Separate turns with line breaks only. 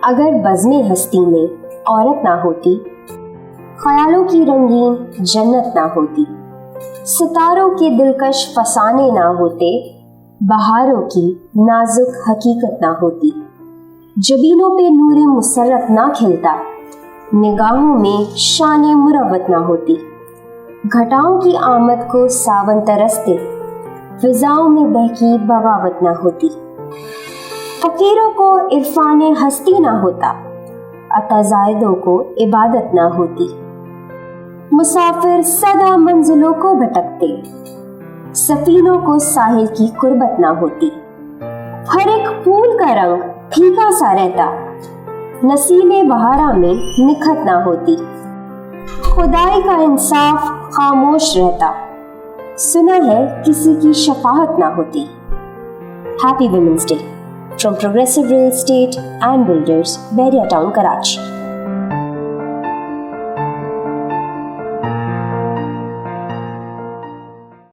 اگر بزم ہستی میں عورت نہ ہوتی، خیالوں کی رنگین جنت نہ ہوتی، ستاروں کے دلکش فسانے نہ ہوتے، بہاروں کی نازک حقیقت نہ ہوتی، جبینوں پہ نور مسرت نہ کھلتا، نگاہوں میں شان مروت نہ ہوتی، گھٹاؤں کی آمد کو ساون ترستے، فضاؤں میں بہکی بغاوت نہ ہوتی، فقیروں کو عرفان ہستی نہ ہوتا، عطا زائدوں کو عبادت نہ ہوتی، مسافر سدا منزلوں کو بھٹکتے، سفینوں کو ساحل کی قربت نہ ہوتی، ہر ایک پھول کا رنگ پھیکا سا رہتا، نسیم بہارا میں نکھت نہ ہوتی، خدائی کا انصاف خاموش رہتا، سنا ہے کسی کی شفاعت نہ ہوتی۔ Happy women's day from progressive real estate and builders, بیریا town, Karachi.